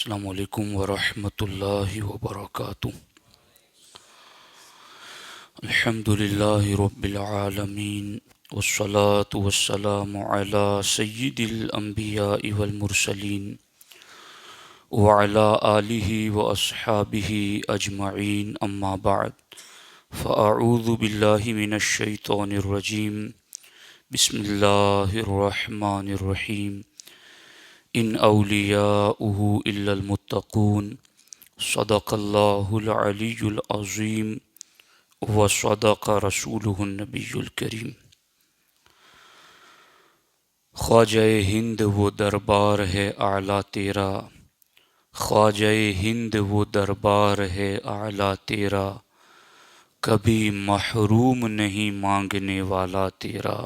السلام علیکم ورحمۃ اللہ وبرکاتہ۔ الحمد للہ رب العالمین والصلاة والسلام علی سید الانبیاء والمرسلین وعلی آلہ واصحابہ اجمعین، اما بعد فاعوذ باللہ من الشیطان الرجیم، بسم اللہ الرحمن الرحیم۔ ان اولیاؤہ الا المتقون، صدق اللہ العلی العظیم وصدق رسولہ النبی الکریم۔ خواجہ ہند وہ دربار ہے اعلیٰ تیرا، خواجہ ہند وہ دربار ہے اعلیٰ تیرا، کبھی محروم نہیں مانگنے والا تیرا۔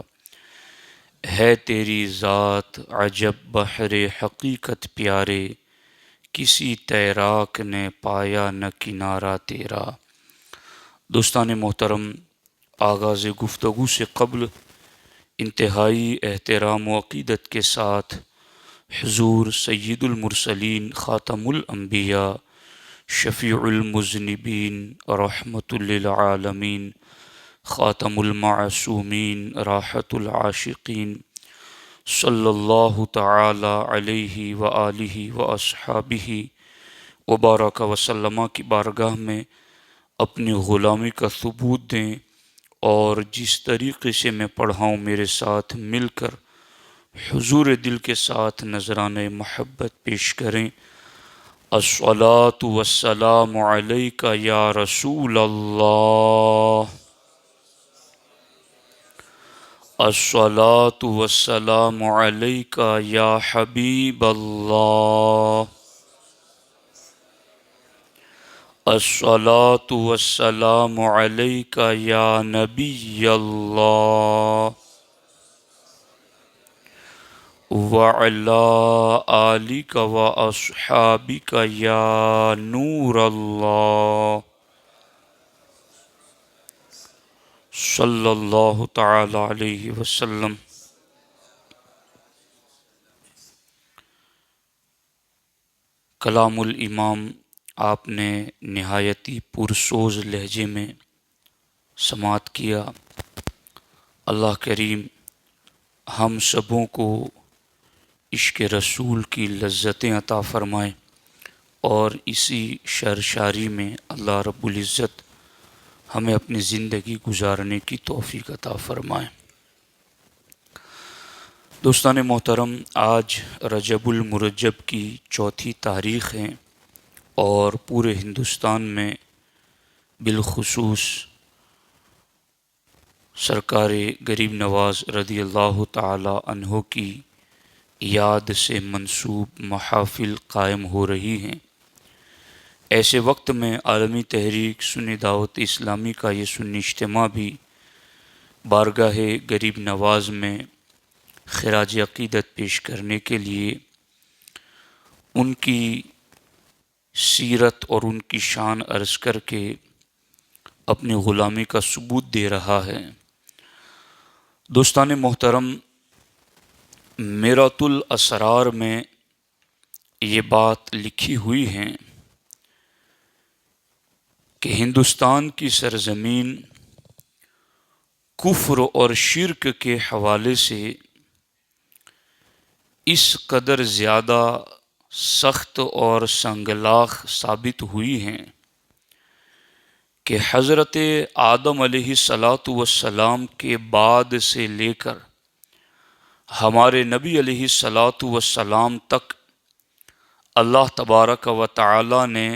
ہے تیری ذات عجب بحر حقیقت پیارے، کسی تیراک نے پایا نہ کنارہ تیرا۔ دوستان محترم، آغاز گفتگو سے قبل انتہائی احترام و عقیدت کے ساتھ حضور سید المرسلین، خاتم الانبیاء، شفیع المذنبین، رحمت للعالمین، خاتم المعصومین، راحت العاشقین، صلی اللہ تعالی علیہ وآلہ واصحابہ وبارک وسلم کی بارگاہ میں اپنی غلامی کا ثبوت دیں، اور جس طریقے سے میں پڑھا ہوں میرے ساتھ مل کر حضور دل کے ساتھ نذرانہ محبت پیش کریں۔ الصلاۃ والسلام علیک یا رسول اللہ، الصلاۃ والسلام علیک یا حبیب اللہ، الصلاۃ والسلام علیک یا نبی اللہ، وعلی آلک واصحابک یا نور اللہ، صلی اللہ تعالی علیہ وسلم۔ کلام الامام آپ نے نہایتی پرسوز لہجے میں سماعت کیا۔ اللہ کریم ہم سبوں کو عشق رسول کی لذتیں عطا فرمائے، اور اسی شرشاری میں اللہ رب العزت ہمیں اپنی زندگی گزارنے کی توفیق عطا فرمائے۔ دوستان محترم، آج رجب المرجب کی 4 تاریخ ہے، اور پورے ہندوستان میں بالخصوص سرکار غریب نواز رضی اللہ تعالی عنہ کی یاد سے منسوب محافل قائم ہو رہی ہیں۔ ایسے وقت میں عالمی تحریک سنی دعوت اسلامی کا یہ سنی اجتماع بھی بارگاہ غریب نواز میں خراج عقیدت پیش کرنے کے لیے ان کی سیرت اور ان کی شان عرض کر کے اپنی غلامی کا ثبوت دے رہا ہے۔ دوستان محترم، میرات الاسرار میں یہ بات لکھی ہوئی ہے کہ ہندوستان کی سرزمین کفر اور شرک کے حوالے سے اس قدر زیادہ سخت اور سنگلاخ ثابت ہوئی ہیں کہ حضرت آدم علیہ السلام کے بعد سے لے کر ہمارے نبی علیہ السلام تک اللہ تبارک و تعالی نے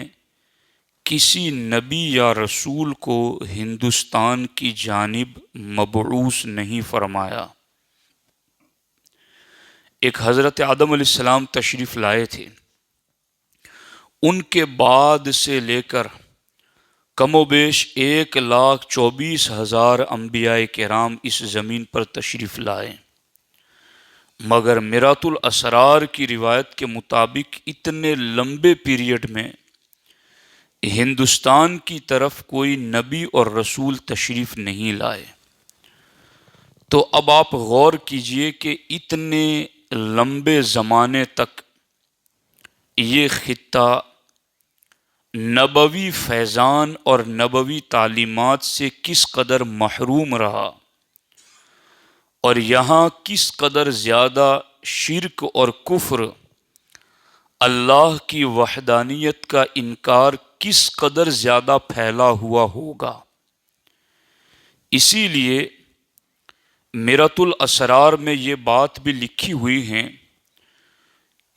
کسی نبی یا رسول کو ہندوستان کی جانب مبعوث نہیں فرمایا۔ ایک حضرت آدم علیہ السلام تشریف لائے تھے، ان کے بعد سے لے کر کم و بیش 1,24,000 انبیاء کرام اس زمین پر تشریف لائے، مگر میرات الاسرار کی روایت کے مطابق اتنے لمبے پیریڈ میں ہندوستان کی طرف کوئی نبی اور رسول تشریف نہیں لائے۔ تو اب آپ غور کیجئے کہ اتنے لمبے زمانے تک یہ خطہ نبوی فیضان اور نبوی تعلیمات سے کس قدر محروم رہا اور یہاں کس قدر زیادہ شرک اور کفر، اللہ کی وحدانیت کا انکار کس قدر زیادہ پھیلا ہوا ہوگا۔ اسی لیے میرۃ الاسرار میں یہ بات بھی لکھی ہوئی ہے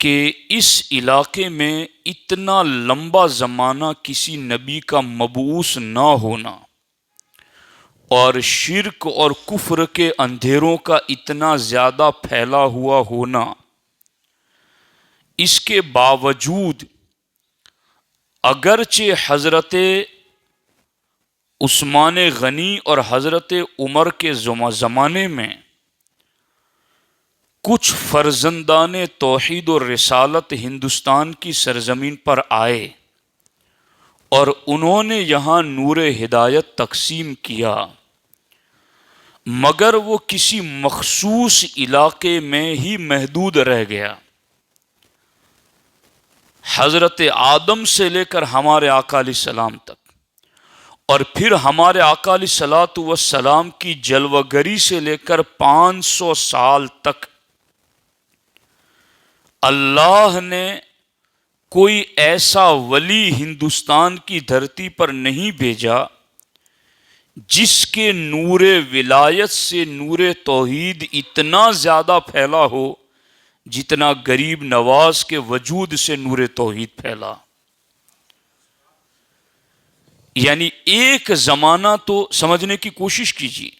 کہ اس علاقے میں اتنا لمبا زمانہ کسی نبی کا مبعوث نہ ہونا اور شرک اور کفر کے اندھیروں کا اتنا زیادہ پھیلا ہوا ہونا، اس کے باوجود اگرچہ حضرت عثمان غنی اور حضرت عمر کے زمانے میں کچھ فرزندان توحید و رسالت ہندوستان کی سرزمین پر آئے اور انہوں نے یہاں نور ہدایت تقسیم کیا، مگر وہ کسی مخصوص علاقے میں ہی محدود رہ گیا۔ حضرت آدم سے لے کر ہمارے آقا علیہ السلام تک، اور پھر ہمارے آقا علیہ الصلوۃ والسلام کی جلوہ گری سے لے کر 500 سال تک اللہ نے کوئی ایسا ولی ہندوستان کی دھرتی پر نہیں بھیجا جس کے نور ولایت سے نور توحید اتنا زیادہ پھیلا ہو جتنا غریب نواز کے وجود سے نور توحید پھیلا۔ یعنی ایک زمانہ تو سمجھنے کی کوشش کیجیے،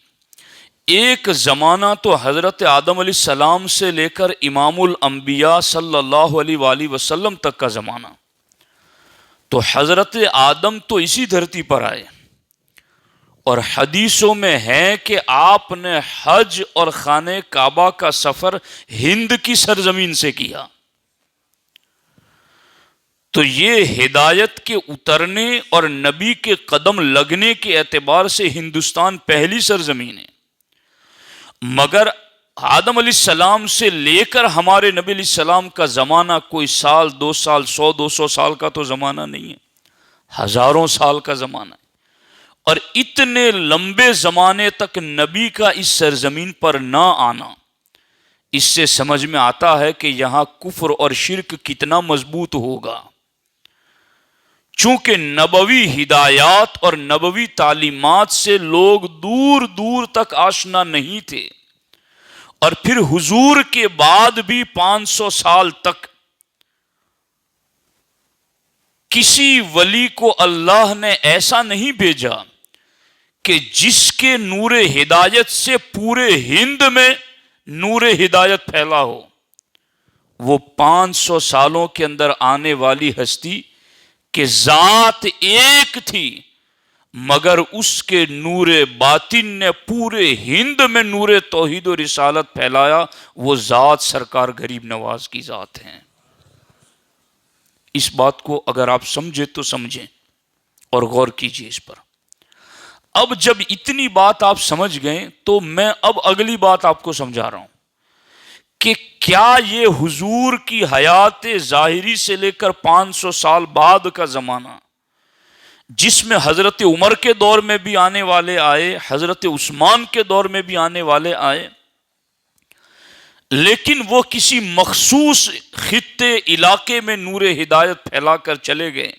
ایک زمانہ تو حضرت آدم علیہ السلام سے لے کر امام الانبیاء صلی اللہ علیہ وآلہ وسلم تک کا زمانہ، تو حضرت آدم تو اسی دھرتی پر آئے، اور حدیثوں میں ہے کہ آپ نے حج اور خانہ کعبہ کا سفر ہند کی سرزمین سے کیا۔ تو یہ ہدایت کے اترنے اور نبی کے قدم لگنے کے اعتبار سے ہندوستان پہلی سرزمین ہے، مگر آدم علیہ السلام سے لے کر ہمارے نبی علیہ السلام کا زمانہ کوئی سال 2 سال 100-200 سال کا تو زمانہ نہیں ہے، ہزاروں سال کا زمانہ ہے، اور اتنے لمبے زمانے تک نبی کا اس سرزمین پر نہ آنا، اس سے سمجھ میں آتا ہے کہ یہاں کفر اور شرک کتنا مضبوط ہوگا۔ چونکہ نبوی ہدایات اور نبوی تعلیمات سے لوگ دور دور تک آشنا نہیں تھے، اور پھر حضور کے بعد بھی 500 سال تک کسی ولی کو اللہ نے ایسا نہیں بھیجا کہ جس کے نور ہدایت سے پورے ہند میں نور ہدایت پھیلا ہو۔ وہ 500 سالوں کے اندر آنے والی ہستی کہ ذات ایک تھی، مگر اس کے نور باطن نے پورے ہند میں نور توحید و رسالت پھیلایا، وہ ذات سرکار غریب نواز کی ذات ہیں۔ اس بات کو اگر آپ سمجھے تو سمجھیں اور غور کیجئے اس پر۔ اب جب اتنی بات آپ سمجھ گئے تو میں اب اگلی بات آپ کو سمجھا رہا ہوں کہ کیا یہ حضور کی حیات ظاہری سے لے کر 500 سال بعد کا زمانہ، جس میں حضرت عمر کے دور میں بھی آنے والے آئے، حضرت عثمان کے دور میں بھی آنے والے آئے، لیکن وہ کسی مخصوص خطے علاقے میں نور ہدایت پھیلا کر چلے گئے،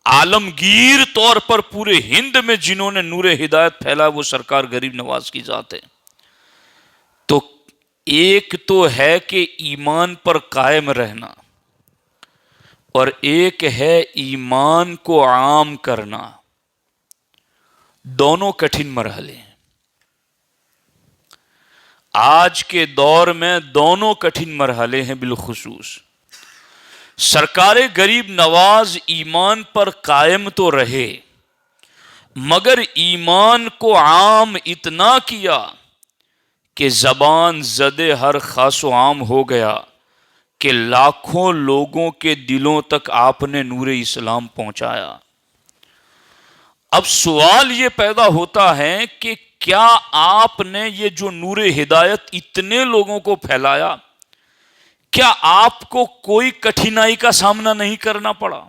عالمگیر طور پر پورے ہند میں جنہوں نے نور ہدایت پھیلا وہ سرکار غریب نواز کی ذات ہے۔ تو ایک تو ہے کہ ایمان پر قائم رہنا، اور ایک ہے ایمان کو عام کرنا، دونوں کٹھن مرحلے ہیں۔ آج کے دور میں دونوں کٹھن مرحلے ہیں۔ بالخصوص سرکار غریب نواز ایمان پر قائم تو رہے، مگر ایمان کو عام اتنا کیا کہ زبان زد ہر خاص و عام ہو گیا کہ لاکھوں لوگوں کے دلوں تک آپ نے نور اسلام پہنچایا۔ اب سوال یہ پیدا ہوتا ہے کہ کیا آپ نے یہ جو نور ہدایت اتنے لوگوں کو پھیلایا، کیا آپ کو کوئی کٹھنائی کا سامنا نہیں کرنا پڑا؟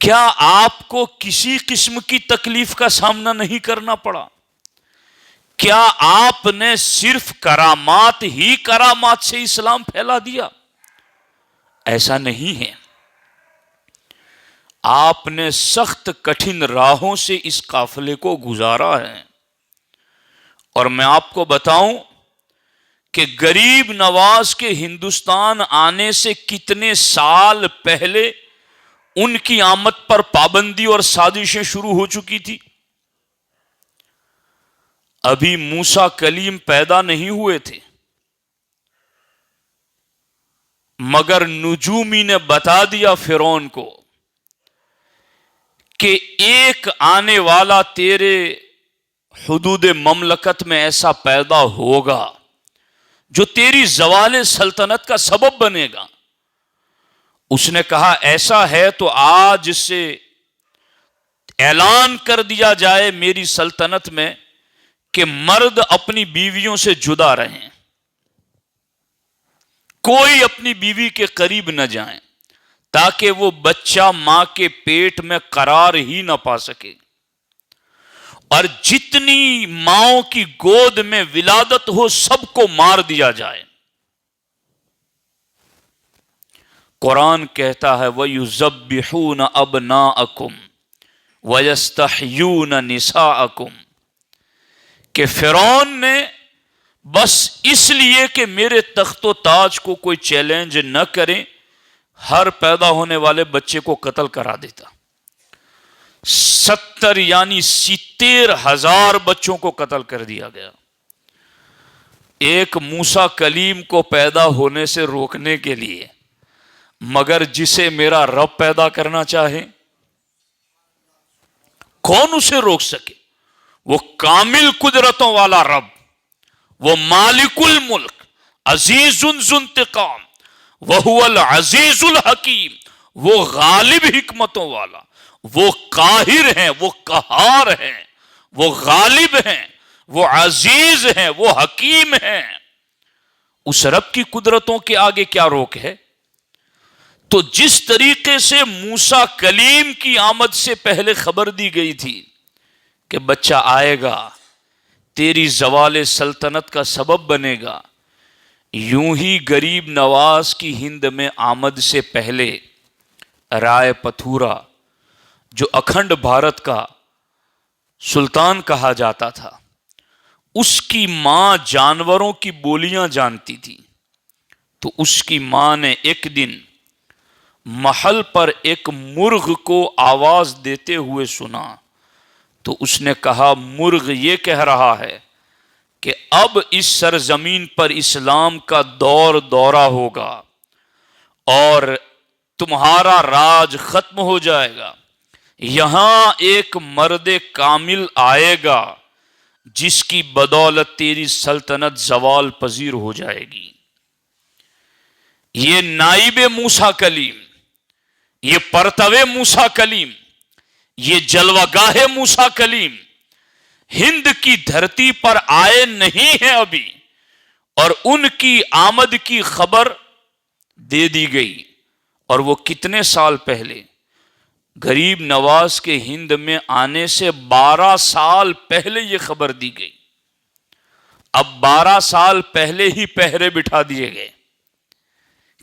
کیا آپ کو کسی قسم کی تکلیف کا سامنا نہیں کرنا پڑا؟ کیا آپ نے صرف کرامات ہی کرامات سے اسلام پھیلا دیا؟ ایسا نہیں ہے. آپ نے سخت کٹھن راہوں سے اس قافلے کو گزارا ہے. اور میں آپ کو بتاؤں کہ غریب نواز کے ہندوستان آنے سے کتنے سال پہلے ان کی آمد پر پابندی اور سازشیں شروع ہو چکی تھی. ابھی موسیٰ کلیم پیدا نہیں ہوئے تھے، مگر نجومی نے بتا دیا فرعون کو کہ ایک آنے والا تیرے حدود مملکت میں ایسا پیدا ہوگا جو تیری زوال سلطنت کا سبب بنے گا. اس نے کہا ایسا ہے تو آج سے اعلان کر دیا جائے میری سلطنت میں کہ مرد اپنی بیویوں سے جدا رہیں، کوئی اپنی بیوی کے قریب نہ جائیں تاکہ وہ بچہ ماں کے پیٹ میں قرار ہی نہ پا سکے، اور جتنی ماؤں کی گود میں ولادت ہو سب کو مار دیا جائے. قرآن کہتا ہے وَيُذَبِّحُونَ أَبْنَاءَكُمْ وَيَسْتَحْيُونَ نِسَاءَكُمْ، کہ فرعون نے بس اس لیے کہ میرے تخت و تاج کو کوئی چیلنج نہ کرے ہر پیدا ہونے والے بچے کو قتل کرا دیتا. 70 یعنی 70,000 بچوں کو قتل کر دیا گیا. ایک موسیٰ کلیم کو پیدا ہونے سے روکنے کے لیے. مگر جسے میرا رب پیدا کرنا چاہے کون اسے روک سکے؟ وہ کامل قدرتوں والا رب، وہ مالک الملک، عزیز ذو انتقام، وہو العزیز الحکیم، وہ غالب حکمتوں والا، وہ قاہر ہیں، وہ قہار ہیں، وہ غالب ہیں، وہ عزیز ہیں، وہ حکیم ہیں. اس رب کی قدرتوں کے آگے کیا روک ہے؟ تو جس طریقے سے موسیٰ کلیم کی آمد سے پہلے خبر دی گئی تھی کہ بچہ آئے گا تیری زوال سلطنت کا سبب بنے گا، یوں ہی غریب نواز کی ہند میں آمد سے پہلے رائے پتھورا جو اکھنڈ بھارت کا سلطان کہا جاتا تھا، اس کی ماں جانوروں کی بولیاں جانتی تھی. تو اس کی ماں نے ایک دن محل پر ایک مرغ کو آواز دیتے ہوئے سنا تو اس نے کہا مرغ یہ کہہ رہا ہے کہ اب اس سرزمین پر اسلام کا دورہ ہوگا اور تمہارا راج ختم ہو جائے گا. یہاں ایک مرد کامل آئے گا جس کی بدولت تیری سلطنت زوال پذیر ہو جائے گی. یہ نائب موسیٰ کلیم، یہ پرتوے موسیٰ کلیم، یہ جلوہ گاہ موسیٰ کلیم ہند کی دھرتی پر آئے نہیں ہیں ابھی، اور ان کی آمد کی خبر دے دی گئی. اور وہ کتنے سال پہلے؟ غریب نواز کے ہند میں آنے سے 12 سال پہلے یہ خبر دی گئی. اب 12 سال پہلے ہی پہرے بٹھا دیے گئے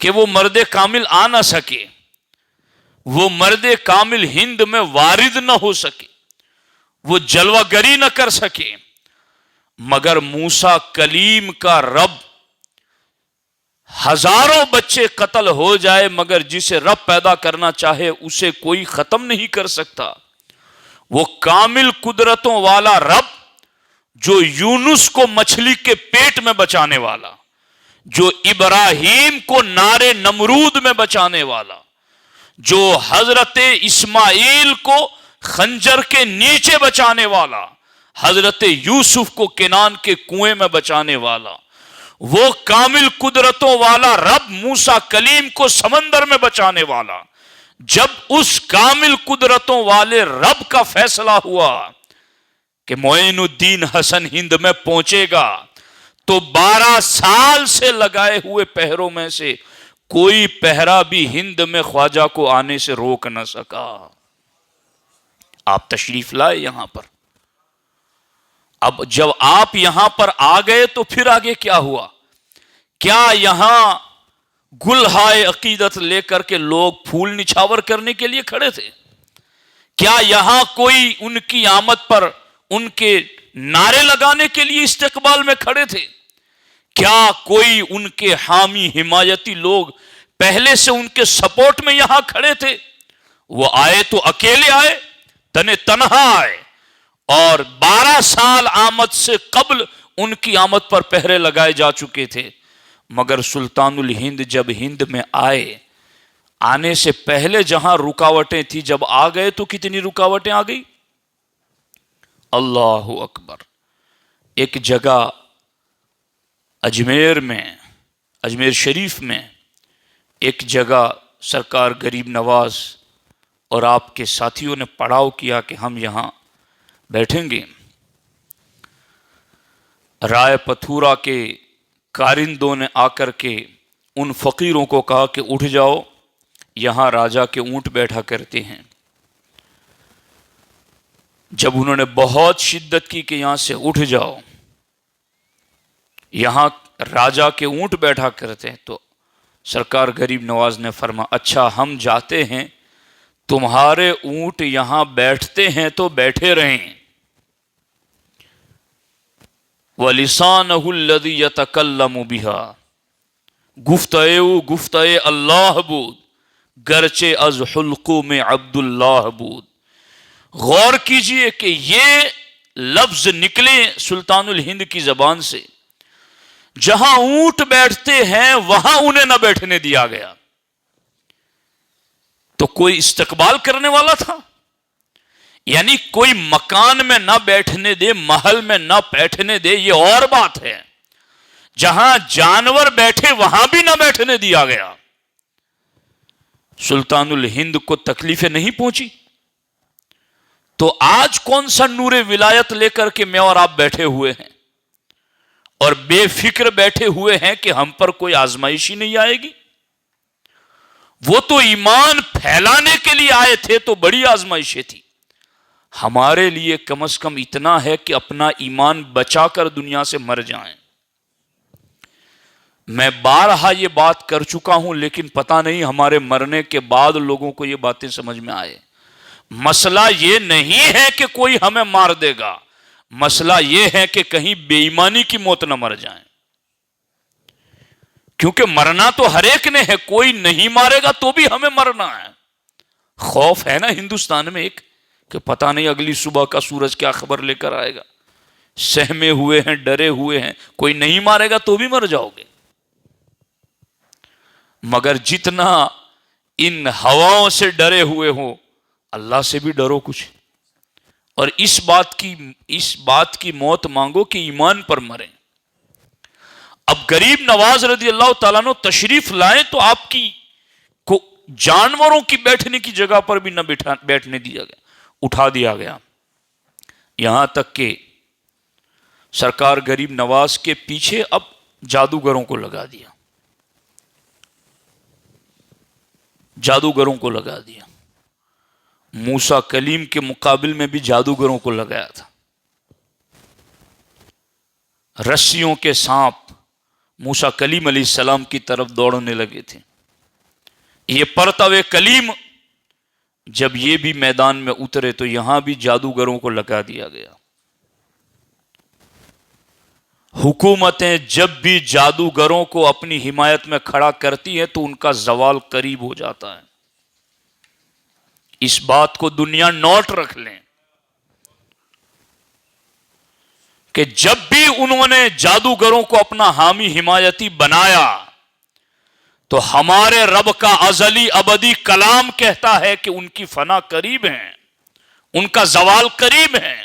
کہ وہ مرد کامل آ نہ سکے، وہ مرد کامل ہند میں وارد نہ ہو سکے، وہ جلوہ گری نہ کر سکے. مگر موسیٰ کلیم کا رب ہزاروں بچے قتل ہو جائے مگر جسے رب پیدا کرنا چاہے اسے کوئی ختم نہیں کر سکتا. وہ کامل قدرتوں والا رب جو یونس کو مچھلی کے پیٹ میں بچانے والا، جو ابراہیم کو نار نمرود میں بچانے والا، جو حضرت اسماعیل کو خنجر کے نیچے بچانے والا، حضرت یوسف کو کنان کے کنویں میں بچانے والا، وہ کامل قدرتوں والا رب موسیٰ کلیم کو سمندر میں بچانے والا، جب اس کامل قدرتوں والے رب کا فیصلہ ہوا کہ معین الدین حسن ہند میں پہنچے گا تو 12 سال سے لگائے ہوئے پہروں میں سے کوئی پہرا بھی ہند میں خواجہ کو آنے سے روک نہ سکا۔ آپ تشریف لائے یہاں پر۔ اب جب آپ یہاں پر آ گئے تو پھر آگے کیا ہوا؟ کیا یہاں گلہائے عقیدت لے کر کے لوگ پھول نچھاور کرنے کے لیے کھڑے تھے؟ کیا یہاں کوئی ان کی آمد پر ان کے نعرے لگانے کے لیے استقبال میں کھڑے تھے؟ کیا کوئی ان کے حامی حمایتی لوگ پہلے سے ان کے سپورٹ میں یہاں کھڑے تھے؟ وہ آئے تو اکیلے آئے، تنہا آئے، اور 12 سال آمد سے قبل ان کی آمد پر پہرے لگائے جا چکے تھے۔ مگر سلطان الہند جب ہند میں آئے، آنے سے پہلے جہاں رکاوٹیں تھی، جب آ گئے تو کتنی رکاوٹیں آ گئی؟ اللہ اکبر۔ ایک جگہ اجمیر میں، اجمیر شریف میں ایک جگہ سرکار غریب نواز اور آپ کے ساتھیوں نے پڑاؤ کیا کہ ہم یہاں بیٹھیں گے۔ رائے پتھورا کے کارندوں نے آ کر کے ان فقیروں کو کہا کہ اٹھ جاؤ، یہاں راجا کے اونٹ بیٹھا کرتے ہیں۔ جب انہوں نے بہت شدت کی کہ یہاں سے اٹھ جاؤ، یہاں راجا کے اونٹ بیٹھا کرتے ہیں، تو سرکار غریب نواز نے فرمایا اچھا ہم جاتے ہیں، تمہارے اونٹ یہاں بیٹھتے ہیں تو بیٹھے رہیں۔ وَلِسَانَهُ الَّذِي يَتَكَلَّمُ بِهَا، گفتئے اللہ بود، گرچہ از حلقوں میں عبداللہ بود۔ غور کیجئے کہ یہ لفظ نکلے سلطان الہند کی زبان سے، جہاں اونٹ بیٹھتے ہیں وہاں انہیں نہ بیٹھنے دیا گیا۔ تو کوئی استقبال کرنے والا تھا؟ یعنی کوئی مکان میں نہ بیٹھنے دے، محل میں نہ بیٹھنے دے، یہ اور بات ہے۔ جہاں جانور بیٹھے وہاں بھی نہ بیٹھنے دیا گیا۔ سلطان الہند کو تکلیفیں نہیں پہنچی؟ تو آج کون سا نور ولایت لے کر کے میں اور آپ بیٹھے ہوئے ہیں اور بے فکر بیٹھے ہوئے ہیں کہ ہم پر کوئی آزمائش ہی نہیں آئے گی؟ وہ تو ایمان پھیلانے کے لیے آئے تھے تو بڑی آزمائشیں تھی۔ ہمارے لیے کم از کم اتنا ہے کہ اپنا ایمان بچا کر دنیا سے مر جائیں۔ میں بارہا یہ بات کر چکا ہوں، لیکن پتہ نہیں ہمارے مرنے کے بعد لوگوں کو یہ باتیں سمجھ میں آئے۔ مسئلہ یہ نہیں ہے کہ کوئی ہمیں مار دے گا، مسئلہ یہ ہے کہ کہیں بے ایمانی کی موت نہ مر جائیں، کیونکہ مرنا تو ہر ایک نے ہے، کوئی نہیں مارے گا تو بھی ہمیں مرنا ہے۔ خوف ہے نا ہندوستان میں ایک کہ پتہ نہیں اگلی صبح کا سورج کیا خبر لے کر آئے گا، سہمے ہوئے ہیں، ڈرے ہوئے ہیں، کوئی نہیں مارے گا تو بھی مر جاؤ گے۔ مگر جتنا ان ہواؤں سے ڈرے ہوئے ہو، اللہ سے بھی ڈرو کچھ، اور اس بات کی موت مانگو کہ ایمان پر مریں۔ اب غریب نواز رضی اللہ تعالیٰ عنہ تشریف لائیں تو آپ کی کو جانوروں کی بیٹھنے کی جگہ پر بھی نہ بیٹھنے دیا گیا، اٹھا دیا گیا۔ یہاں تک کہ سرکار غریب نواز کے پیچھے اب جادوگروں کو لگا دیا، جادوگروں کو لگا دیا۔ موسیٰ کلیم کے مقابل میں بھی جادوگروں کو لگایا تھا۔ رسیوں کے سانپ موسیٰ کلیم علیہ السلام کی طرف دوڑنے لگے تھے۔ یہ پرتوے کلیم جب یہ بھی میدان میں اترے تو یہاں بھی جادوگروں کو لگا دیا گیا۔ حکومتیں جب بھی جادوگروں کو اپنی حمایت میں کھڑا کرتی ہیں تو ان کا زوال قریب ہو جاتا ہے۔ اس بات کو دنیا نوٹ رکھ لیں کہ جب بھی انہوں نے جادوگروں کو اپنا حامی حمایتی بنایا تو ہمارے رب کا ازلی ابدی کلام کہتا ہے کہ ان کی فنا قریب ہیں، ان کا زوال قریب ہے۔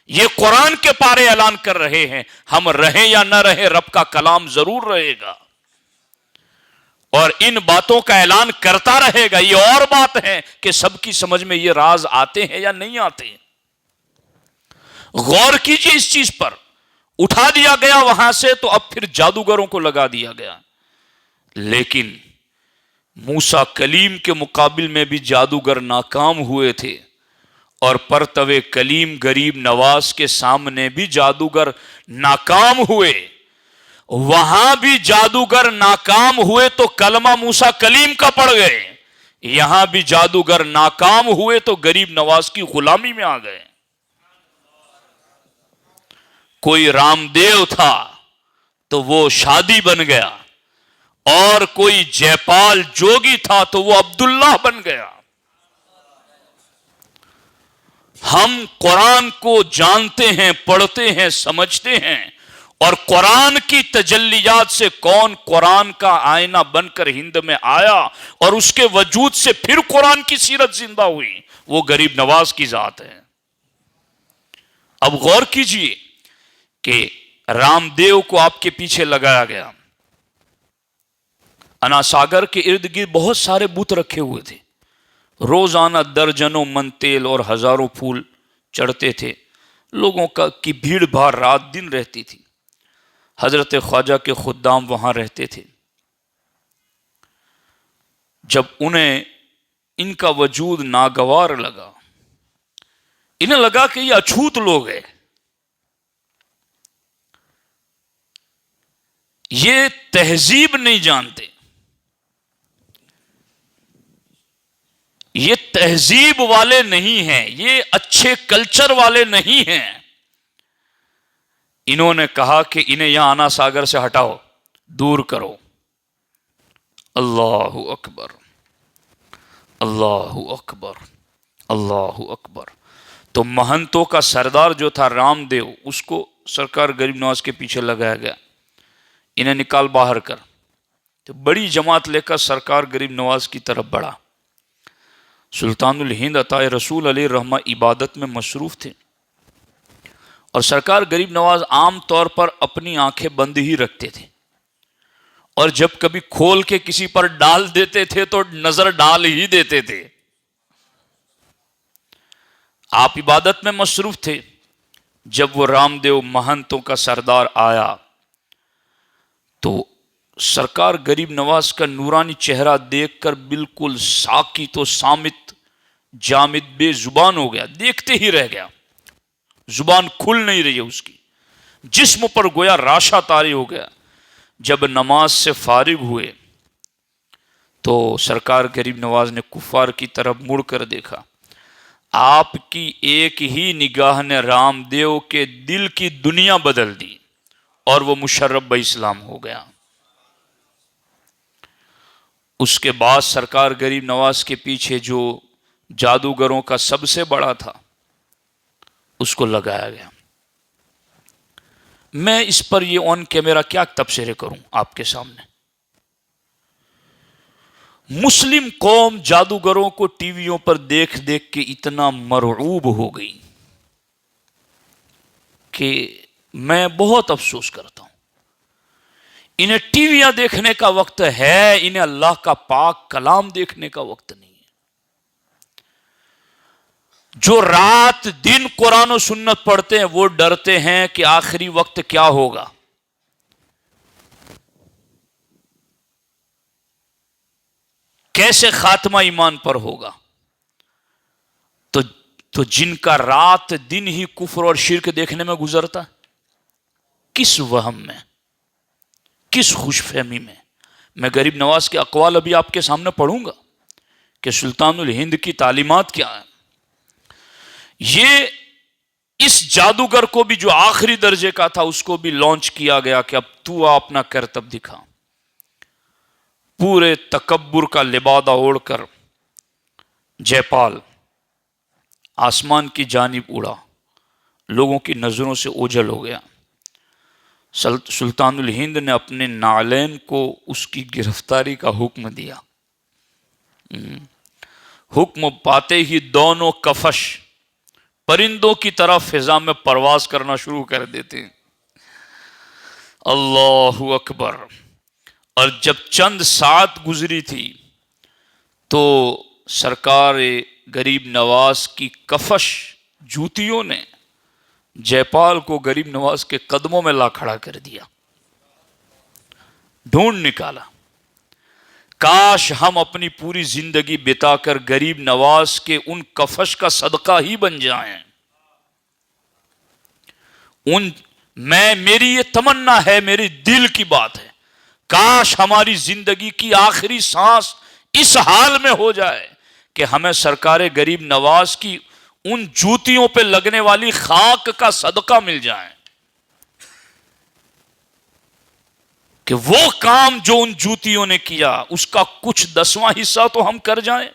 یہ قرآن کے پارے اعلان کر رہے ہیں، ہم رہیں یا نہ رہیں رب کا کلام ضرور رہے گا اور ان باتوں کا اعلان کرتا رہے گا۔ یہ اور بات ہے کہ سب کی سمجھ میں یہ راز آتے ہیں یا نہیں آتے۔ غور کیجئے اس چیز پر۔ اٹھا دیا گیا وہاں سے تو اب پھر جادوگروں کو لگا دیا گیا. لیکن موسیٰ کلیم کے مقابل میں بھی جادوگر ناکام ہوئے تھے، اور پرتوے کلیم غریب نواز کے سامنے بھی جادوگر ناکام ہوئے. وہاں بھی جادوگر ناکام ہوئے تو کلمہ موسیٰ کلیم کا پڑ گئے، یہاں بھی جادوگر ناکام ہوئے تو غریب نواز کی غلامی میں آ گئے. کوئی رام دیو تھا تو وہ شادی بن گیا، اور کوئی جے پال جوگی تھا تو وہ عبداللہ بن گیا. ہم قرآن کو جانتے ہیں، پڑھتے ہیں، سمجھتے ہیں، اور قرآن کی تجلیات سے کون قرآن کا آئینہ بن کر ہند میں آیا اور اس کے وجود سے پھر قرآن کی سیرت زندہ ہوئی، وہ غریب نواز کی ذات ہے. اب غور کیجئے کہ رام دیو کو آپ کے پیچھے لگایا گیا. انا ساگر کے ارد گرد بہت سارے بت رکھے ہوئے تھے، روزانہ درجنوں من تیل اور ہزاروں پھول چڑھتے تھے، لوگوں کی بھیڑ بھاڑ رات دن رہتی تھی. حضرت خواجہ کے خدام وہاں رہتے تھے. جب انہیں ان کا وجود ناگوار لگا، انہیں لگا کہ یہ اچھوت لوگ ہیں، یہ تہذیب نہیں جانتے، یہ تہذیب والے نہیں ہیں، یہ اچھے کلچر والے نہیں ہیں. انہوں نے کہا کہ انہیں یہاں انا ساگر سے ہٹاؤ، دور کرو. اللہ اکبر، اللہ اکبر، اللہ اکبر. تو مہنتوں کا سردار جو تھا رام دیو، اس کو سرکار غریب نواز کے پیچھے لگایا گیا، انہیں نکال باہر کر. تو بڑی جماعت لے کر سرکار غریب نواز کی طرف بڑھا. سلطان الہند عطائے رسول علیہ رحمہ عبادت میں مصروف تھے، اور سرکار غریب نواز عام طور پر اپنی آنکھیں بند ہی رکھتے تھے، اور جب کبھی کھول کے کسی پر ڈال دیتے تھے تو نظر ڈال ہی دیتے تھے. آپ عبادت میں مصروف تھے. جب وہ رام دیو مہنتوں کا سردار آیا تو سرکار غریب نواز کا نورانی چہرہ دیکھ کر بالکل ساکت و صامت جامد بے زبان ہو گیا، دیکھتے ہی رہ گیا، زبان کھل نہیں رہی ہے اس کی، جسم پر گویا راشا طاری ہو گیا. جب نماز سے فارغ ہوئے تو سرکار غریب نواز نے کفار کی طرف مڑ کر دیکھا. آپ کی ایک ہی نگاہ نے رام دیو کے دل کی دنیا بدل دی، اور وہ مشرف بہ اسلام ہو گیا. اس کے بعد سرکار غریب نواز کے پیچھے جو جادوگروں کا سب سے بڑا تھا، اس کو لگایا گیا. میں اس پر یہ آن کیمرہ کیا تبصرے کروں آپ کے سامنے. مسلم قوم جادوگروں کو ٹی ویوں پر دیکھ دیکھ کے اتنا مرعوب ہو گئی کہ میں بہت افسوس کرتا ہوں. انہیں ٹی ویاں دیکھنے کا وقت ہے، انہیں اللہ کا پاک کلام دیکھنے کا وقت نہیں ہے. جو رات دن قرآن و سنت پڑھتے ہیں وہ ڈرتے ہیں کہ آخری وقت کیا ہوگا، کیسے خاتمہ ایمان پر ہوگا. تو جن کا رات دن ہی کفر اور شرک دیکھنے میں گزرتا، کس وہم میں، کس خوش فہمی میں. میں غریب نواز کے اقوال ابھی آپ کے سامنے پڑھوں گا کہ سلطان الہند کی تعلیمات کیا ہیں. یہ اس جادوگر کو بھی جو آخری درجے کا تھا اس کو بھی لانچ کیا گیا کہ اب تو اپنا کرتب دکھا. پورے تکبر کا لبادہ اوڑھ کر جے پال آسمان کی جانب اڑا، لوگوں کی نظروں سے اوجھل ہو گیا. سلطان الہند نے اپنے نالین کو اس کی گرفتاری کا حکم دیا. حکم پاتے ہی دونوں کفش پرندوں کی طرح فضا میں پرواز کرنا شروع کر دیتے ہیں. اللہ اکبر. اور جب چند ساعت گزری تھی تو سرکار غریب نواز کی کفش جوتیوں نے جے پال کو غریب نواز کے قدموں میں لا کھڑا کر دیا، ڈھونڈ نکالا۔ کاش ہم اپنی پوری زندگی بتا کر غریب نواز کے ان کفش کا صدقہ ہی بن جائیں۔ میری یہ تمنا ہے، میری دل کی بات ہے، کاش ہماری زندگی کی آخری سانس اس حال میں ہو جائے کہ ہمیں سرکار غریب نواز کی ان جوتیوں پہ لگنے والی خاک کا صدقہ مل جائے، کہ وہ کام جو ان جوتیوں نے کیا اس کا کچھ 10واں حصہ تو ہم کر جائیں،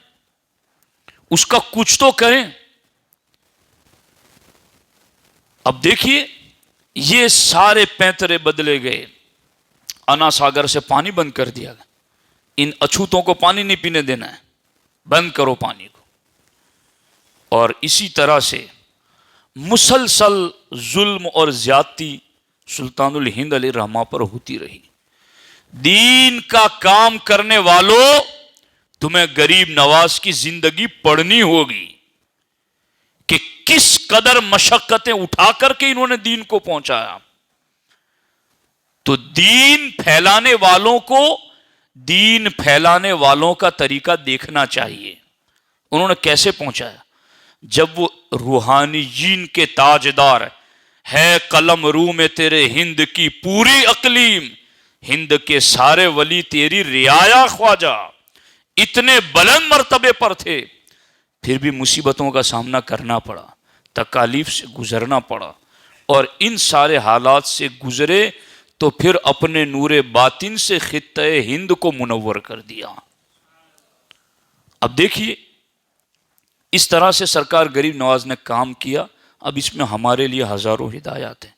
اس کا کچھ تو کریں۔ اب دیکھیے یہ سارے پینترے بدلے گئے، انا ساگر سے پانی بند کر دیا گیا، ان اچھوتوں کو پانی نہیں پینے دینا ہے، بند کرو پانی کو۔ اور اسی طرح سے مسلسل ظلم اور زیادتی سلطان الہند علیہ الرحمہ پر ہوتی رہی۔ دین کا کام کرنے والوں، تمہیں غریب نواز کی زندگی پڑھنی ہوگی کہ کس قدر مشقتیں اٹھا کر کے انہوں نے دین کو پہنچایا۔ تو دین پھیلانے والوں کا طریقہ دیکھنا چاہیے، انہوں نے کیسے پہنچایا۔ جب وہ روحانیین کے تاجدار ہے قلم رو میں تیرے ہند کی پوری اقلیم، ہند کے سارے ولی تیری رعایا خواجہ، اتنے بلند مرتبے پر تھے، پھر بھی مصیبتوں کا سامنا کرنا پڑا، تکالیف سے گزرنا پڑا، اور ان سارے حالات سے گزرے تو پھر اپنے نور باطن سے خطہ ہند کو منور کر دیا۔ اب دیکھیے اس طرح سے سرکار غریب نواز نے کام کیا۔ اب اس میں ہمارے لیے ہزاروں ہدایات ہیں۔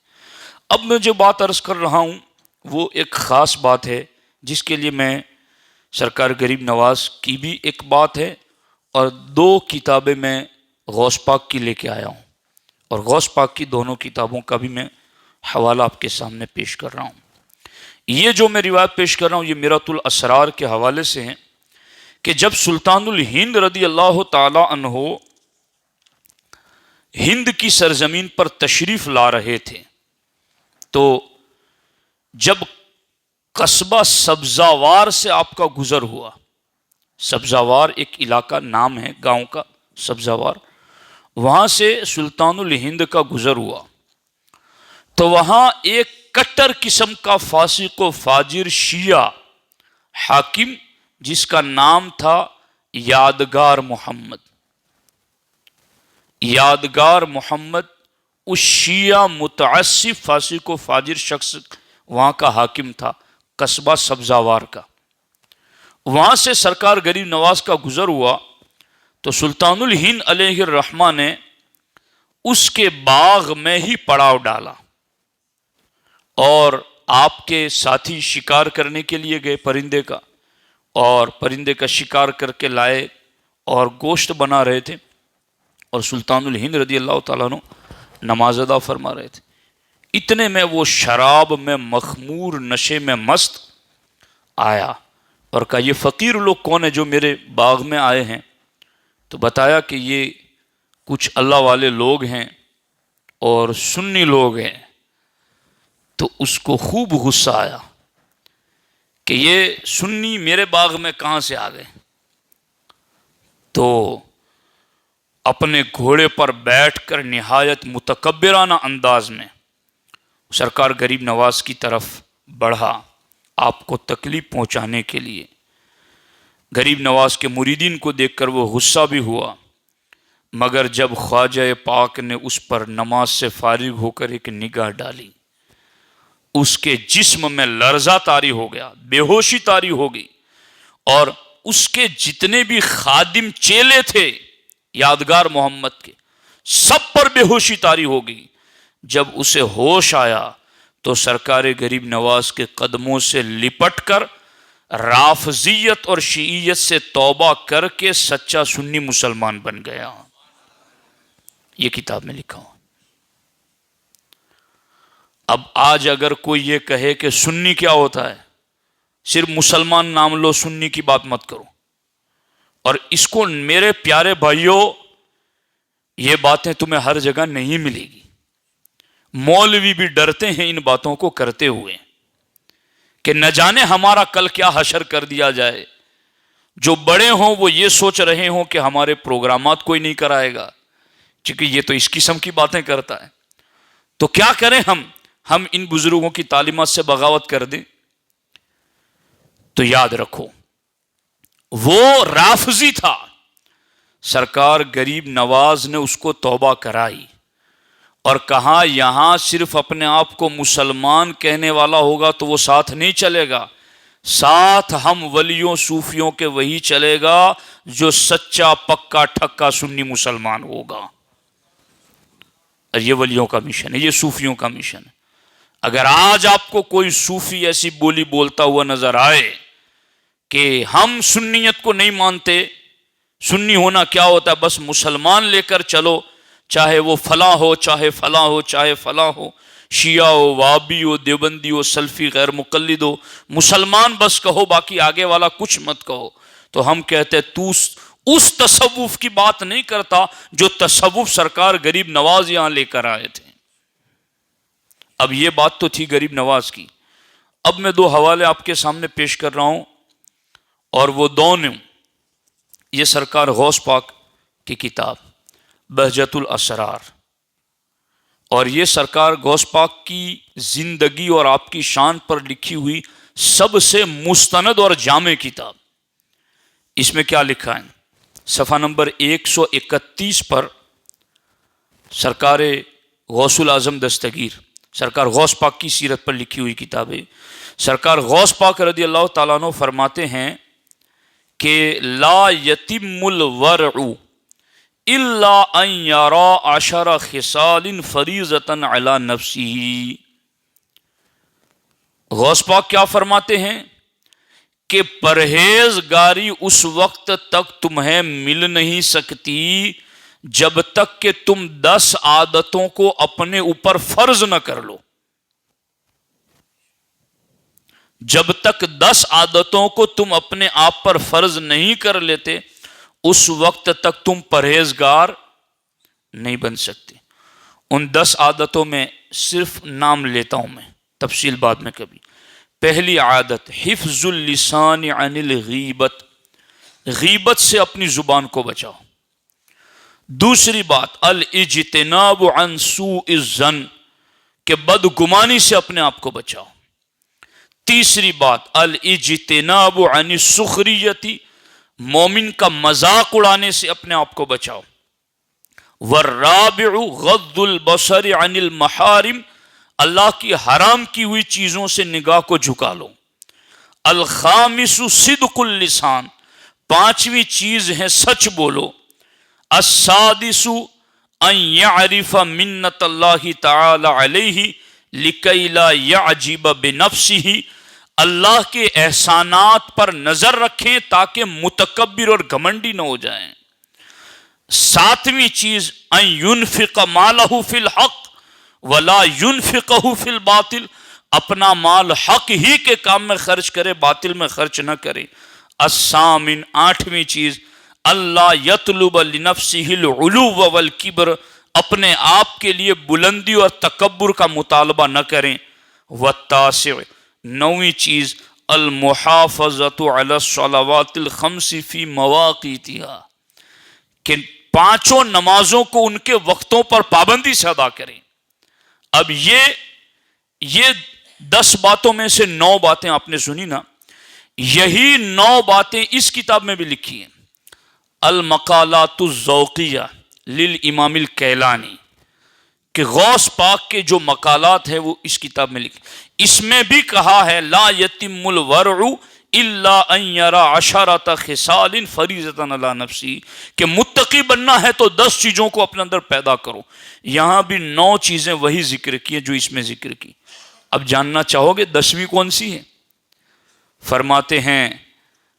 اب میں جو بات عرض کر رہا ہوں وہ ایک خاص بات ہے، جس کے لیے میں سرکار غریب نواز کی بھی ایک بات ہے، اور 2 کتابیں میں غوث پاک کی لے کے آیا ہوں، اور غوث پاک کی دونوں کتابوں کا بھی میں حوالہ آپ کے سامنے پیش کر رہا ہوں۔ یہ جو میں روایت پیش کر رہا ہوں یہ میرۃ الاسرار کے حوالے سے ہیں، کہ جب سلطان الہند رضی اللہ تعالی عنہ ہند کی سرزمین پر تشریف لا رہے تھے، تو جب قصبہ سبزاوار سے آپ کا گزر ہوا، سبزاوار ایک علاقہ نام ہے گاؤں کا، سبزاوار، وہاں سے سلطان الہند کا گزر ہوا، تو وہاں ایک کٹر قسم کا فاسق و فاجر شیعہ حاکم، جس کا نام تھا یادگار محمد۔ یادگار محمد اس شیعہ متعصب فاسق و فاجر شخص وہاں کا حاکم تھا، قصبہ سبزاوار کا۔ وہاں سے سرکار غریب نواز کا گزر ہوا تو سلطان الہند علیہ الرحمہ نے اس کے باغ میں ہی پڑاؤ ڈالا، اور آپ کے ساتھی شکار کرنے کے لیے گئے پرندے کا، اور پرندے کا شکار کر کے لائے اور گوشت بنا رہے تھے، اور سلطان الہند رضی اللہ تعالیٰ عنہ نماز ادا فرما رہے تھے۔ اتنے میں وہ شراب میں مخمور نشے میں مست آیا اور کہا یہ فقیر لوگ کون ہیں جو میرے باغ میں آئے ہیں؟ تو بتایا کہ یہ کچھ اللہ والے لوگ ہیں اور سنی لوگ ہیں۔ تو اس کو خوب غصہ آیا کہ یہ سنی میرے باغ میں کہاں سے آ گئے؟ تو اپنے گھوڑے پر بیٹھ کر نہایت متکبرانہ انداز میں سرکار غریب نواز کی طرف بڑھا، آپ کو تکلیف پہنچانے کے لیے۔ غریب نواز کے مریدین کو دیکھ کر وہ غصہ بھی ہوا، مگر جب خواجہ پاک نے اس پر نماز سے فارغ ہو کر ایک نگاہ ڈالی، اس کے جسم میں لرزہ طاری ہو گیا، بے ہوشی طاری ہو گئی، اور اس کے جتنے بھی خادم چیلے تھے یادگار محمد کے، سب پر بے ہوشی طاری ہو گئی۔ جب اسے ہوش آیا تو سرکار غریب نواز کے قدموں سے لپٹ کر رافضیت اور شیعیت سے توبہ کر کے سچا سنی مسلمان بن گیا۔ یہ کتاب میں لکھا ہوں۔ اب آج اگر کوئی یہ کہے کہ سنی کیا ہوتا ہے، صرف مسلمان نام لو، سنی کی بات مت کرو، اور اس کو میرے پیارے بھائیوں یہ باتیں تمہیں ہر جگہ نہیں ملے گی۔ مولوی بھی ڈرتے ہیں ان باتوں کو کرتے ہوئے کہ نہ جانے ہمارا کل کیا حشر کر دیا جائے. جو بڑے ہوں وہ یہ سوچ رہے ہوں کہ ہمارے پروگرامات کوئی نہیں کرائے گا، چونکہ یہ تو اس قسم کی باتیں کرتا ہے. تو کیا کریں ہم ان بزرگوں کی تعلیمات سے بغاوت کر دیں؟ تو یاد رکھو وہ رافضی تھا، سرکار غریب نواز نے اس کو توبہ کرائی اور کہا یہاں صرف اپنے آپ کو مسلمان کہنے والا ہوگا تو وہ ساتھ نہیں چلے گا، ساتھ ہم ولیوں صوفیوں کے وہی چلے گا جو سچا پکا ٹھکا سنی مسلمان ہوگا. اور یہ ولیوں کا مشن ہے، یہ صوفیوں کا مشن ہے. اگر آج آپ کو کوئی صوفی ایسی بولی بولتا ہوا نظر آئے کہ ہم سنیت کو نہیں مانتے، سنی ہونا کیا ہوتا ہے، بس مسلمان لے کر چلو، چاہے وہ فلاں ہو چاہے فلاں ہو چاہے فلاں ہو، شیعہ ہو وہابی ہو دیوبندی ہو سلفی غیر مقلد ہو، مسلمان بس کہو، باقی آگے والا کچھ مت کہو. تو ہم کہتے تو اس تصوف کی بات نہیں کرتا جو تصوف سرکار غریب نواز یہاں لے کر آئے تھے. اب یہ بات تو تھی غریب نواز کی. اب میں 2 حوالے آپ کے سامنے پیش کر رہا ہوں، اور وہ دونوں یہ سرکار غوث پاک کی کتاب بہجت الاسرار اور یہ سرکار غوث پاک کی زندگی اور آپ کی شان پر لکھی ہوئی سب سے مستند اور جامع کتاب. اس میں کیا لکھا ہے؟ صفحہ نمبر 131 پر سرکار غوث العظم دستگیر سرکار غوث پاک کی سیرت پر لکھی ہوئی کتاب ہے. سرکار غوث پاک رضی اللہ تعالیٰ عنہ فرماتے ہیں کہ لا یتم الورع الا ان یرا 10 خصال فریضۃ علی نفسہ. غوث پاک کیا فرماتے ہیں کہ پرہیزگاری اس وقت تک تمہیں مل نہیں سکتی جب تک کہ تم 10 عادتوں کو اپنے اوپر فرض نہ کر لو. جب تک 10 عادتوں کو تم اپنے آپ پر فرض نہیں کر لیتے اس وقت تک تم پرہیزگار نہیں بن سکتے. ان 10 عادتوں میں صرف نام لیتا ہوں میں، تفصیل بعد میں کبھی. پہلی عادت حفظ اللسان عن الغیبت، غیبت سے اپنی زبان کو بچاؤ. دوسری بات الاجتناب عن سوء الظن، کہ بدگمانی سے اپنے آپ کو بچاؤ. تیسری بات الاجتناب عن السخریۃ، مومن کا مذاق اڑانے سے اپنے آپ کو بچاؤ. والرابع غض البصر عن المحارم، اللہ کی حرام کی ہوئی چیزوں سے نگاہ کو جھکا لو. الخامس صدق اللسان، 5ویں چیز ہے سچ بولو. السادس ان یعرف منت اللہ تعالی علیہ لکی لا یعجب بنفسہ، اللہ کے احسانات پر نظر رکھیں تاکہ متکبر اور گھمنڈی نہ ہو جائیں. 7ویں چیز ان ينفق مالہ فی الحق ولا ينفقہ فی الباطل، اپنا مال حق ہی کے کام میں خرچ کرے، باطل میں خرچ نہ کرے. الثامن، 8ویں چیز اللہ یطلب لنفسہ العلو والکبر، اپنے آپ کے لیے بلندی اور تکبر کا مطالبہ نہ کریں. والتاسع، 9ویں چیز المحافظۃ علی الصلوات الخمس فی مواقیتها، کہ 5 نمازوں کو ان کے وقتوں پر پابندی سے ادا کریں. اب یہ 10 باتوں میں سے 9 باتیں آپ نے سنی نا، یہی 9 باتیں اس کتاب میں بھی لکھی ہیں. المقالات الذوقیہ للامام الکیلانی، کہ غوث پاک کے جو مقالات ہیں وہ اس کتاب میں لکھے. اس میں بھی کہا ہے لا یتم الورع الا ان یرا 10 خصال فریضۃ علی نفسی، کہ متقی بننا ہے تو 10 چیزوں کو اپنے اندر پیدا کرو. یہاں بھی 9 چیزیں وہی ذکر کی ہیں جو اس میں ذکر کی. اب جاننا چاہو گے 10ویں کون سی ہے؟ فرماتے ہیں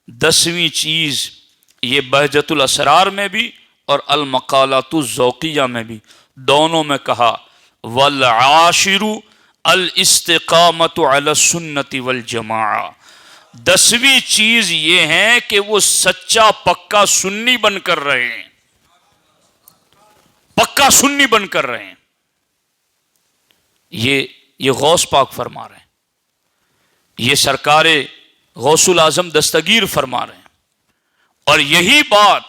10ویں چیز یہ بہجت الاسرار میں بھی اور المقالات الذوقیہ میں بھی دونوں میں کہا والعاشر الاستقامت علی السنت والجماعہ. 10ویں چیز یہ ہے کہ وہ سچا پکا سنی بن کر رہے ہیں، پکا سنی بن کر رہے ہیں. یہ غوث پاک فرما رہے ہیں، یہ سرکار غوث العظم دستگیر فرما رہے ہیں، اور یہی بات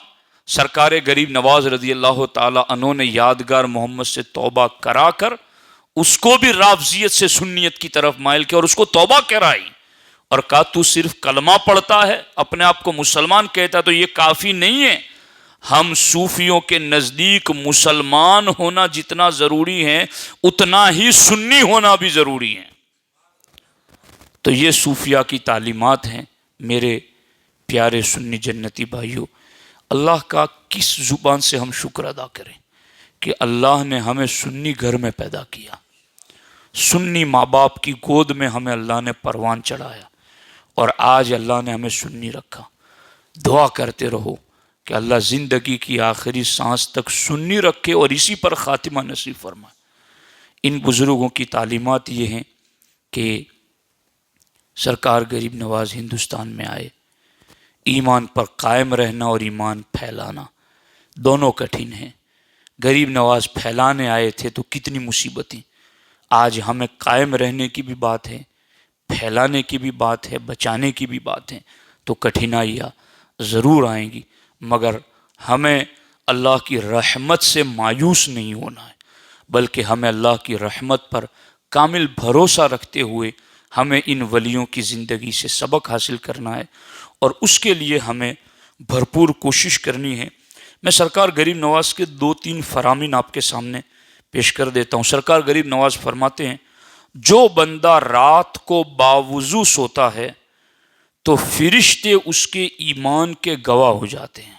سرکار غریب نواز رضی اللہ تعالی عنہ نے یادگار محمد سے توبہ کرا کر اس کو بھی رافضیت سے سنیت کی طرف مائل کیا اور اس کو توبہ کرائی، اور کہا تو صرف کلمہ پڑھتا ہے، اپنے آپ کو مسلمان کہتا ہے تو یہ کافی نہیں ہے، ہم صوفیوں کے نزدیک مسلمان ہونا جتنا ضروری ہے اتنا ہی سنی ہونا بھی ضروری ہے۔ تو یہ صوفیہ کی تعلیمات ہیں میرے پیارے سنی جنتی بھائیوں۔ اللہ کا کس زبان سے ہم شکر ادا کریں کہ اللہ نے ہمیں سنی گھر میں پیدا کیا، سنی ماں باپ کی گود میں ہمیں اللہ نے پروان چڑھایا، اور آج اللہ نے ہمیں سنی رکھا۔ دعا کرتے رہو کہ اللہ زندگی کی آخری سانس تک سنی رکھے اور اسی پر خاتمہ نصیب فرمائے۔ ان بزرگوں کی تعلیمات یہ ہیں کہ سرکار غریب نواز ہندوستان میں آئے، ایمان پر قائم رہنا اور ایمان پھیلانا دونوں کٹھن ہیں۔ غریب نواز پھیلانے آئے تھے تو کتنی مصیبتیں، آج ہمیں قائم رہنے کی بھی بات ہے، پھیلانے کی بھی بات ہے، بچانے کی بھی بات ہے، تو کٹھنائیاں ضرور آئیں گی، مگر ہمیں اللہ کی رحمت سے مایوس نہیں ہونا ہے، بلکہ ہمیں اللہ کی رحمت پر کامل بھروسہ رکھتے ہوئے ہمیں ان ولیوں کی زندگی سے سبق حاصل کرنا ہے، اور اس کے لیے ہمیں بھرپور کوشش کرنی ہے۔ میں سرکار غریب نواز کے 2-3 فرامین آپ کے سامنے پیش کر دیتا ہوں۔ سرکار غریب نواز فرماتے ہیں، جو بندہ رات کو باوضو سوتا ہے تو فرشتے اس کے ایمان کے گواہ ہو جاتے ہیں،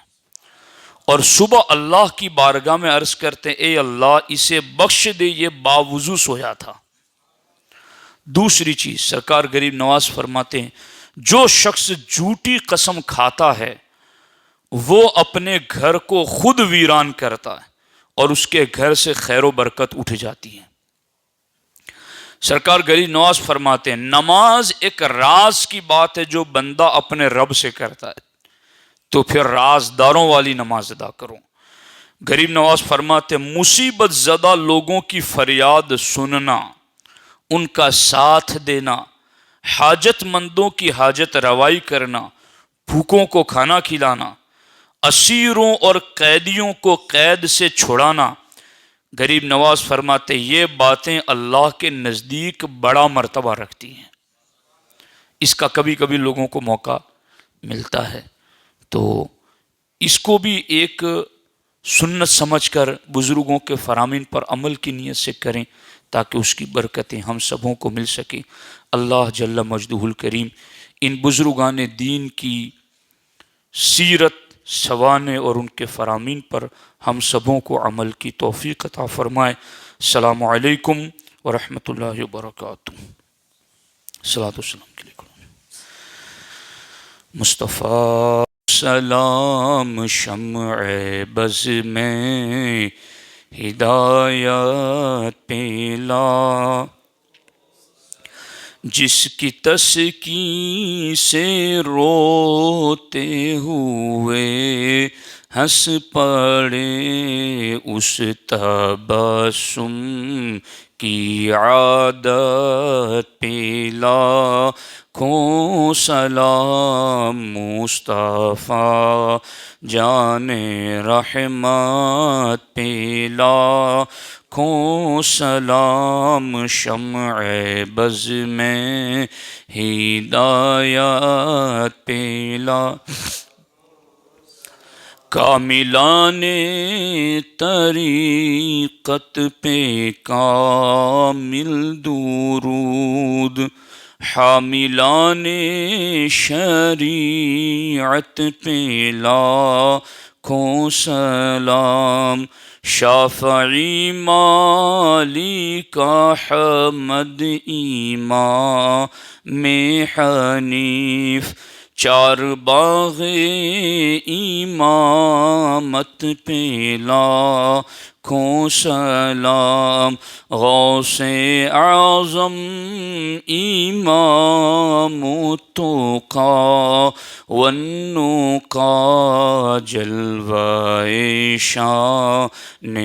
اور صبح اللہ کی بارگاہ میں عرض کرتے ہیں، اے اللہ اسے بخش دے، یہ باوضو سویا تھا۔ دوسری چیز سرکار غریب نواز فرماتے ہیں، جو شخص جھوٹی قسم کھاتا ہے وہ اپنے گھر کو خود ویران کرتا ہے اور اس کے گھر سے خیر و برکت اٹھ جاتی ہے۔ سرکار غریب نواز فرماتے ہیں، نماز ایک راز کی بات ہے جو بندہ اپنے رب سے کرتا ہے، تو پھر رازداروں والی نماز ادا کرو۔ غریب نواز فرماتے ہیں، مصیبت زدہ لوگوں کی فریاد سننا، ان کا ساتھ دینا، حاجت مندوں کی حاجت روائی کرنا، بھوکوں کو کھانا کھلانا، اسیروں اور قیدیوں کو قید سے چھڑانا۔ غریب نواز فرماتے یہ باتیں اللہ کے نزدیک بڑا مرتبہ رکھتی ہیں۔ اس کا کبھی کبھی لوگوں کو موقع ملتا ہے تو اس کو بھی ایک سنت سمجھ کر بزرگوں کے فرامین پر عمل کی نیت سے کریں تاکہ اس کی برکتیں ہم سبوں کو مل سکیں۔ اللہ جل مجدہ الکریم ان بزرگان دین کی سیرت سوانے اور ان کے فرامین پر ہم سبوں کو عمل کی توفیق عطا فرمائے۔ السلام علیکم ورحمۃ اللہ وبرکاتہ۔ صلاۃ والسلام کے لیے مصطفیٰ سلام شمع بز میں ہدایت پیلا، جس کی تسکین سے روتے ہوئے ہنس پڑے، اس تبسم کی عادت پیلا، کھو سلام مصطفیٰ جان رحمت پیلا، کھو سلام شمع بز میں ہدایت پیلا، کاملان طریقت پہ کامل درود، حاملان شریعت پہ لاکھوں سلام، شافعی مالک احمد امام حنیف، چار باغ امامت پہ لاکھوں کو سلام غوث اعظم امام التقی والنقی جلوہ شان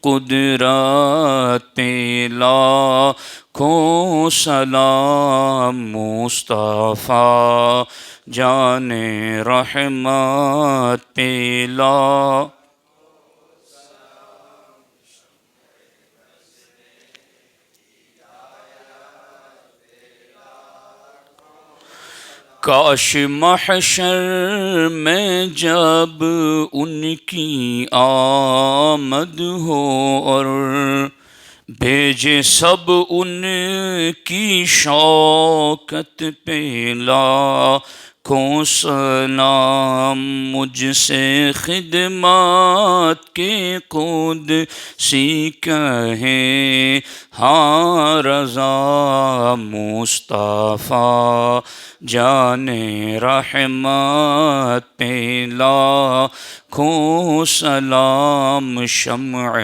قدرت پہ لاکھوں سلام مصطفیٰ جان رحمت پہ لاکھوں کاش محشر میں جب ان کی آمد ہو اور بھیجے سب ان کی شوکت پہ لاکھوں سلام مجھ سے خدمات کے قدسی کہیں ہاں رضا مصطفیٰ جان رحمت پہ لاکھوں سلام شمع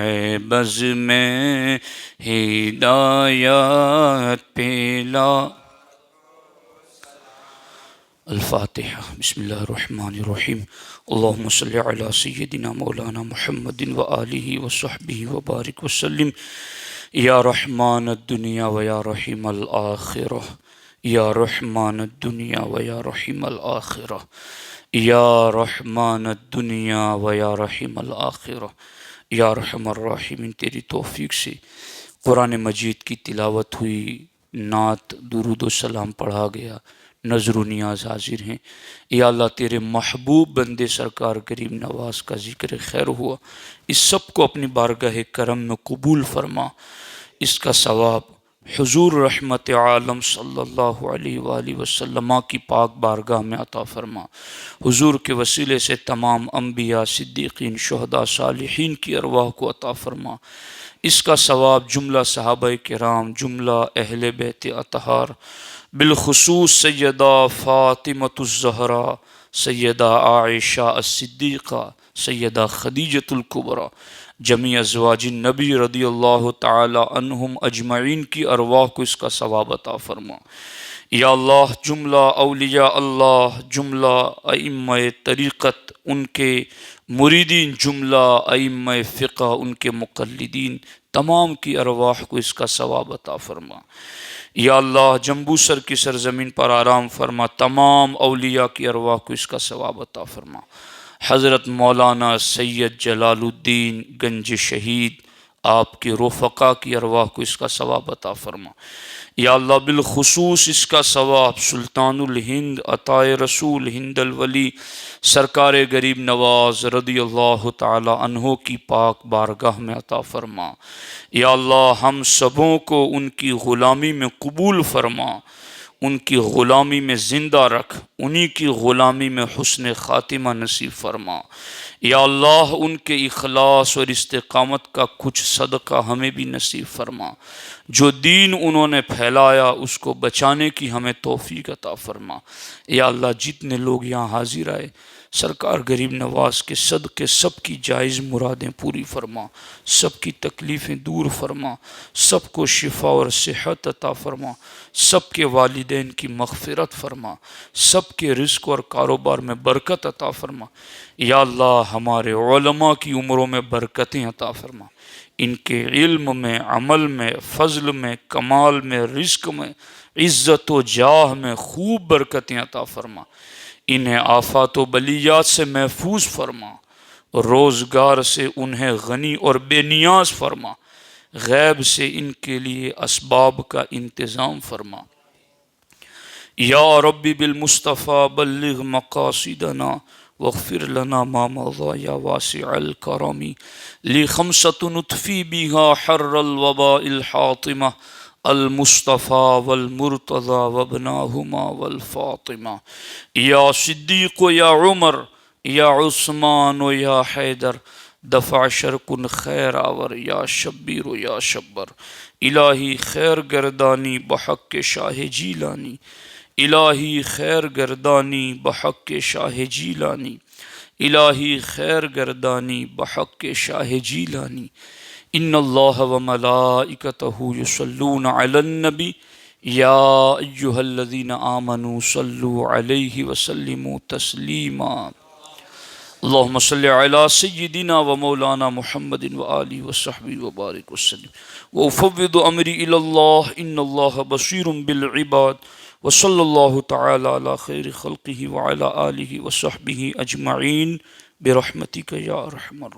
بز میں ہدایت پہ الفاتحہ بسم اللہ الرحمن الرحیم اللہم صلی علی سیدنا مولانا محمد وآلہ وصحبہ وبارک وسلم یا رحمان الدنیا ویا رحیم الآخرہ یا رحمان الدنیا ویا رحیم الآخرہ یا رحمان الدنیا ویا رحیم الآخرہ یا رحم الراحمین تیری توفیق سے قرآن مجید کی تلاوت ہوئی، نعت درود و سلام پڑھا گیا، نظر و نیاز حاضر ہیں۔ یا اللہ تیرے محبوب بندے سرکار غریب نواز کا ذکر خیر ہوا، اس سب کو اپنی بارگاہ کرم میں قبول فرما، اس کا ثواب حضور رحمت عالم صلی اللہ علیہ وآلہ وسلم کی پاک بارگاہ میں عطا فرما، حضور کے وسیلے سے تمام انبیاء صدیقین شہداء صالحین کی ارواح کو عطا فرما، اس کا ثواب جملہ صحابہ کرام، جملہ اہل بیت اطہار، بالخصوص سیدہ فاطمۃ الزہرا، سیدہ عائشہ الصدیقہ، سیدہ خدیجۃ الکبریٰ، جمیع ازواج النبی رضی اللہ تعالی عنہم اجمعین کی ارواح کو اس کا ثواب عطا فرما۔ یا اللہ جملہ اولیاء اللہ، جملہ ائمہ طریقت ان کے مریدین، جملہ ائمہ فقہ ان کے مقلدین، تمام کی ارواح کو اس کا ثواب عطا فرما۔ یا اللہ جمبوسر کی سرزمین پر آرام فرما، تمام اولیاء کی ارواح کو اس کا ثواب عطا فرما۔ حضرت مولانا سید جلال الدین گنج شہید آپ کے رفقا کی ارواح کو اس کا ثواب عطا فرما۔ یا اللہ بالخصوص اس کا ثواب سلطان الہند عطائے رسول ہند الولی سرکار غریب نواز رضی اللہ تعالی عنہ کی پاک بارگاہ میں عطا فرما۔ یا اللہ ہم سبوں کو ان کی غلامی میں قبول فرما، ان کی غلامی میں زندہ رکھ، انہی کی غلامی میں حسن خاتمہ نصیب فرما۔ یا اللہ ان کے اخلاص اور استقامت کا کچھ صدقہ ہمیں بھی نصیب فرما، جو دین انہوں نے پھیلایا اس کو بچانے کی ہمیں توفیق عطا فرما۔ یا اللہ جتنے لوگ یہاں حاضر آئے سرکار غریب نواز کے صدقے سب کی جائز مرادیں پوری فرما، سب کی تکلیفیں دور فرما، سب کو شفا اور صحت عطا فرما، سب کے والدین کی مغفرت فرما، سب کے رزق اور کاروبار میں برکت عطا فرما۔ یا اللہ ہمارے علماء کی عمروں میں برکتیں عطا فرما، ان کے علم میں، عمل میں، فضل میں، کمال میں، رزق میں، عزت و جاہ میں خوب برکتیں عطا فرما، انہیں آفات و بلیات سے محفوظ فرما، روزگار سے انہیں غنی اور بے نیاز فرما، غیب سے ان کے لیے اسباب کا انتظام فرما۔ یا ربی بالمصطفیٰ بلغ مقاصدنا واغفر لنا ما مضى یا واسع الکرم لی خمسۃ نطفی بها حر الوباء الحاطمہ المصطفیٰ والمرتضی وابناہما والفاطمہ۔ یا صدیق یا عمر یا عثمان یا حیدر دفع شرکن خیر آور یا شبیر یا شبر۔ الہی خیر گردانی بحق کے شاہ جیلانی، الہی خیر گردانی بحق کے شاہ جیلانی، الہی خیر گردانی بحق شاہ جیلانی ان اللہ و ملائکتہ یصلون علی النبی یا ایہا الذین آمنوا صلوا علیہ وسلموا تسلیما اللہم صلی علی سیدنا و مولانا محمد و آلہ و صحبہ وبارک وسلم وافوض امری الی اللہ ان اللہ بصیر بالعباد وصلی اللہ تعالی علی خیر خلقہ وعلی آلہ و صحبہ اجمعین برحمتک یا ارحم الراحمین.